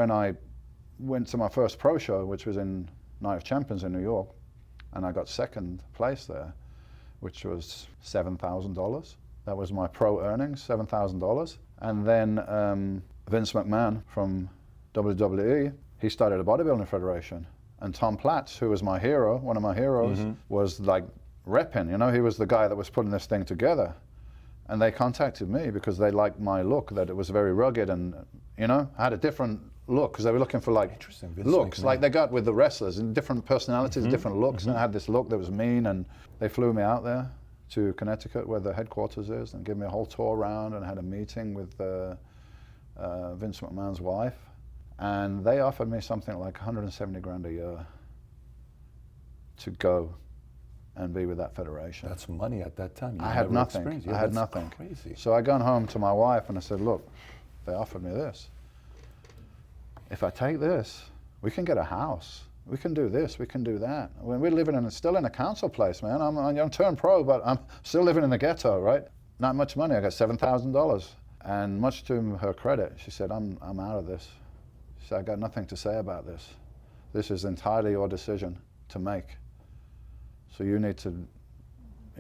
when I went to my first pro show, which was in Night of Champions in New York, and I got second place there, which was $7,000. That was my pro earnings, $7,000. And then Vince McMahon from WWE, he started a bodybuilding federation. And Tom Platz, who was my hero, one of my heroes, was like repping, you know, he was the guy that was putting this thing together. And they contacted me because they liked my look, that it was very rugged and, you know, I had a different look because they were looking for like looks, like they got with the wrestlers, and different personalities, different looks. And I had this look that was mean, and they flew me out there to Connecticut where the headquarters is and gave me a whole tour around, and I had a meeting with Vince McMahon's wife. And they offered me something like 170 grand a year to go and be with that federation. That's money at that time. I had nothing. I had nothing. Crazy. So I gone home to my wife and I said, look, they offered me this. If I take this, we can get a house. We can do this, we can do that. When we're living still in a council place, man. I'm turned pro, but I'm still living in the ghetto, right? Not much money, I got $7,000. And much to her credit, she said, I'm out of this. She said, I got nothing to say about this. This is entirely your decision to make. So you need to,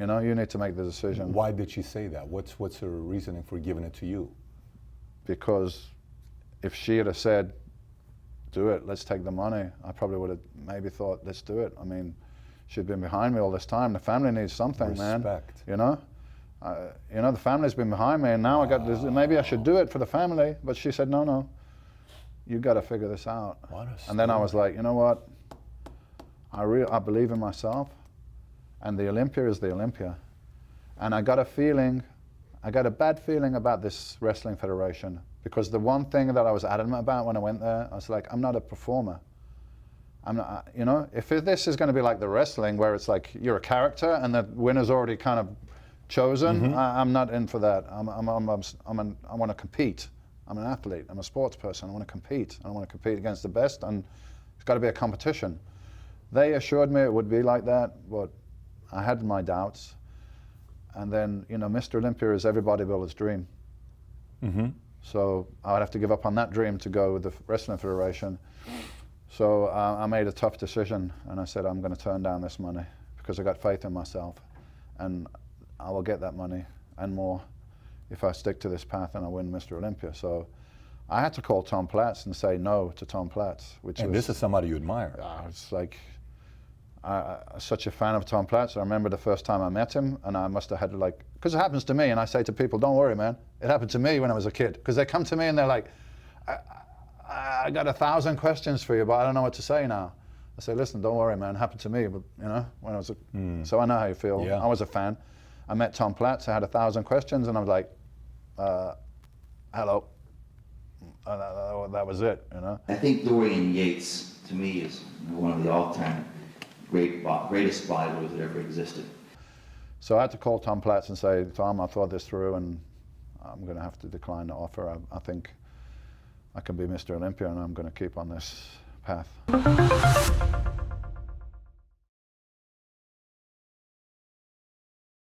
you know, you need to make the decision. Why did she say that? What's her reasoning for giving it to you? Because if she had said, do it, let's take the money, I probably would have maybe thought, let's do it. I mean, she'd been behind me all this time. The family needs something, man. You know? You know, the family's been behind me, and now I got this, maybe I should do it for the family, but she said, no, no, you got to figure this out. And then I was like, you know what? I believe in myself, and the Olympia is the Olympia. And I got a feeling, I got a bad feeling about this wrestling federation, because the one thing that I was adamant about when I went there, I was like, I'm not a performer. I'm not, you know, if this is going to be like the wrestling where it's like you're a character and the winner's already kind of chosen, I'm not in for that. I want to compete. I'm an athlete. I'm a sports person. I want to compete. I want to compete against the best, and it's got to be a competition. They assured me it would be like that, but I had my doubts. And then, you know, Mr. Olympia is every bodybuilder's dream. So I would have to give up on that dream to go with the Wrestling Federation. So I made a tough decision, and I said, I'm going to turn down this money because I got faith in myself, and I will get that money and more if I stick to this path and I win Mr. Olympia. So I had to call Tom Platz and say no to Tom Platz. And this is somebody you admire. It's like, I'm such a fan of Tom Platz. I remember the first time I met him, and I must have had like, because it happens to me, and I say to people, don't worry, man. It happened to me when I was a kid. Because they come to me and they're like, I got 1,000 questions for you, but I don't know what to say now. I say, listen, don't worry, man. It happened to me, but you know, when I was so I know how you feel. Yeah. I was a fan. I met Tom Platz. I had 1,000 questions, and I was like, hello. That was it, you know. I think Dorian Yates, to me, is one of the all-time greatest bodybuilders that ever existed. So I had to call Tom Platz and say, Tom, I thought this through, and I'm going to have to decline the offer. I think I can be Mr. Olympia, and I'm going to keep on this path.